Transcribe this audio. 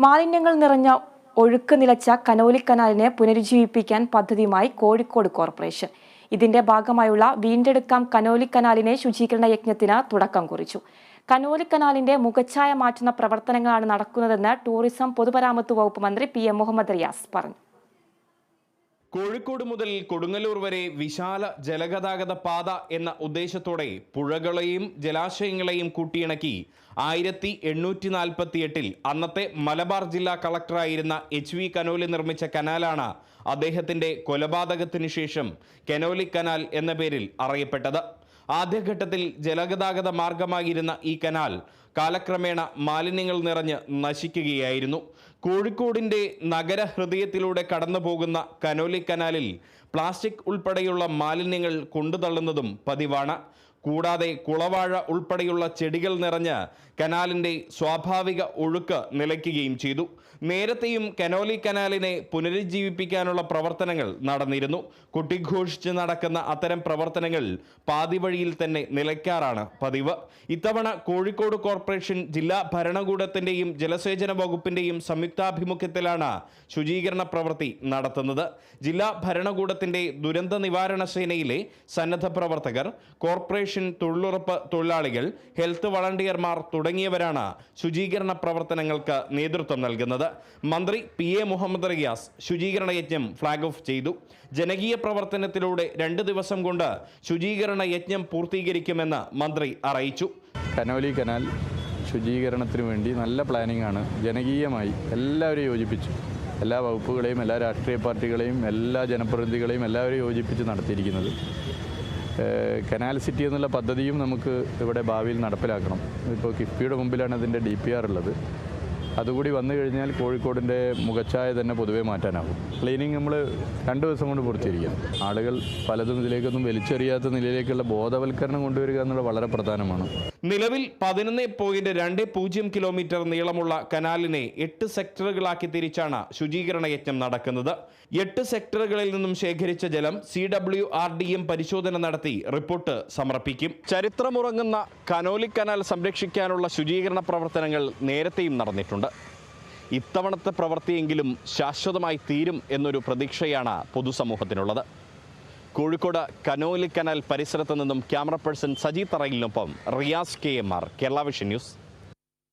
മാലിന്യങ്ങൾ നിറഞ്ഞ ഒഴുക്ക് നിലച്ച കനോലി കനാലിനെ പുനരുജ്ജീവിപ്പിക്കാൻ പദ്ധതിയുമായി കോഴിക്കോട് കോർപ്പറേഷൻ. ഇതിന്റെ ഭാഗമായുള്ള വീണ്ടെടുക്കാം കനോലി കനാലിനെ ശുചീകരണ യജ്ഞത്തിന് തുടക്കം കുറിച്ചു. കനോലി കനാലിന്റെ മുഖച്ഛായ മാറ്റുന്ന പ്രവർത്തനങ്ങളാണ് നടക്കുന്നതെന്ന് ടൂറിസം പൊതുമരാമത്ത് വകുപ്പ് മന്ത്രി PM മുഹമ്മദ് റിയാസ് പറഞ്ഞു. കോഴിക്കോട് മുതൽ കൊടുങ്ങല്ലൂർ വരെ വിശാല ജലഗതാഗത പാത എന്ന ഉദ്ദേശത്തോടെ പുഴകളെയും ജലാശയങ്ങളെയും കൂട്ടിയിണക്കി 1848 അന്നത്തെ മലബാർ ജില്ലാ കളക്ടറായിരുന്ന HV കനോലി നിർമ്മിച്ച കനാലാണ് അദ്ദേഹത്തിന്റെ കൊലപാതകത്തിനു ശേഷം കനോലി കനാൽ എന്ന പേരിൽ അറിയപ്പെട്ടത്. ആദ്യഘട്ടത്തിൽ ജലഗതാഗത മാർഗമായിരുന്ന ഈ കനാൽ കാലക്രമേണ മാലിന്യങ്ങൾ നിറഞ്ഞ് നശിക്കുകയായിരുന്നു. കോഴിക്കോടിൻ്റെ നഗരഹൃദയത്തിലൂടെ കടന്നു പോകുന്ന കനോലി കനാലിൽ പ്ലാസ്റ്റിക് ഉൾപ്പെടെയുള്ള മാലിന്യങ്ങൾ കൊണ്ടുതള്ളുന്നതും പതിവാണ്. കൂടാതെ കുളവാഴ ഉൾപ്പെടെയുള്ള ചെടികൾ നിറഞ്ഞ് കനാലിൻ്റെ സ്വാഭാവിക ഒഴുക്ക് നിലയ്ക്കുകയും ചെയ്തു. നേരത്തെയും കനോലി കനാലിനെ പുനരുജ്ജീവിപ്പിക്കാനുള്ള പ്രവർത്തനങ്ങൾ നടന്നിരുന്നു. കൊട്ടിഘോഷിച്ച് നടക്കുന്ന അത്തരം പ്രവർത്തനങ്ങൾ പാതിവഴിയിൽ തന്നെ നിലയ്ക്കാറാണ് പതിവ്. ഇത്തവണ കോഴിക്കോട് കോർപ്പറേഷൻ ജില്ലാ ഭരണകൂടത്തിൻ്റെയും ജലസേചന വകുപ്പിൻ്റെയും സംയുക്താഭിമുഖ്യത്തിലാണ് ശുചീകരണ പ്രവൃത്തി നടത്തുന്നത്. ജില്ലാ ഭരണകൂടത്തിൻ്റെ ദുരന്ത നിവാരണ സേനയിലെ സന്നദ്ധ പ്രവർത്തകർ, കോർപ്പറേഷൻ തൊഴിലുറപ്പ് തൊഴിലാളികൾ, ഹെൽത്ത് വളണ്ടിയർമാർ തുടങ്ങിയവരാണ് ശുചീകരണ പ്രവർത്തനങ്ങൾക്ക് നേതൃത്വം നൽകുന്നത്. മന്ത്രി PA മുഹമ്മദ് റിയാസ് ശുചീകരണ യജ്ഞം ഫ്ലാഗ് ഓഫ് ചെയ്തു. ജനകീയ പ്രവർത്തനത്തിലൂടെ 2 ദിവസം കൊണ്ട് ശുചീകരണ യജ്ഞം പൂർത്തീകരിക്കുമെന്ന് മന്ത്രി അറിയിച്ചു. കനോലി കനാൽ ശുചീകരണത്തിന് വേണ്ടി നല്ല പ്ലാനിംഗ് ആണ്. ജനകീയമായി എല്ലാവരെയും യോജിപ്പിച്ചു, എല്ലാ വകുപ്പുകളെയും, എല്ലാ രാഷ്ട്രീയ പാർട്ടികളെയും, എല്ലാ ജനപ്രതിനിധികളെയും എല്ലാവരെയും യോജിപ്പിച്ച് നടത്തിയിരിക്കുന്നത്. കനാൽ സിറ്റി എന്നുള്ള പദ്ധതിയും നമുക്ക് ഇവിടെ ഭാവിയിൽ നടപ്പിലാക്കണം. ഇപ്പോൾ കിഫ്ബിയുടെ മുമ്പിലാണ് അതിൻ്റെ DPR ഉള്ളത്. അതുകൂടി വന്നു കഴിഞ്ഞാൽ കോഴിക്കോടിൻ്റെ മുഖച്ഛായ തന്നെ പൊതുവെ മാറ്റാനാകും. ക്ലീനിങ് നമ്മൾ 2 ദിവസം കൊണ്ട് പൂർത്തീകരിക്കണം. ആളുകൾ പലതും ഇതിലേക്കൊന്നും വലിച്ചെറിയാത്ത നിലയിലേക്കുള്ള ബോധവൽക്കരണം കൊണ്ടുവരിക എന്നുള്ളത് വളരെ പ്രധാനമാണ്. നിലവിൽ 11.20 കിലോമീറ്റർ നീളമുള്ള കനാലിനെ 8 സെക്ടറുകളാക്കി തിരിച്ചാണ് ശുചീകരണ യജ്ഞം നടക്കുന്നത്. 8 സെക്ടറുകളിൽ നിന്നും ശേഖരിച്ച ജലം CWRDM പരിശോധന നടത്തി റിപ്പോർട്ട് സമർപ്പിക്കും. ചരിത്രമുറങ്ങുന്ന കനോലി കനാൽ സംരക്ഷിക്കാനുള്ള ശുചീകരണ പ്രവർത്തനങ്ങൾ നേരത്തെയും നടന്നിട്ടുണ്ട്. ഇത്തവണത്തെ പ്രവൃത്തിയെങ്കിലും ശാശ്വതമായി തീരും എന്നൊരു പ്രതീക്ഷയാണ് പൊതുസമൂഹത്തിനുള്ളത്. കോഴിക്കോട് കനോലി കനാൽ പരിസരത്ത് നിന്നും ക്യാമറ പേഴ്സൺ സജി തറയിലിനൊപ്പം Riyas KMR, Kerala vision news.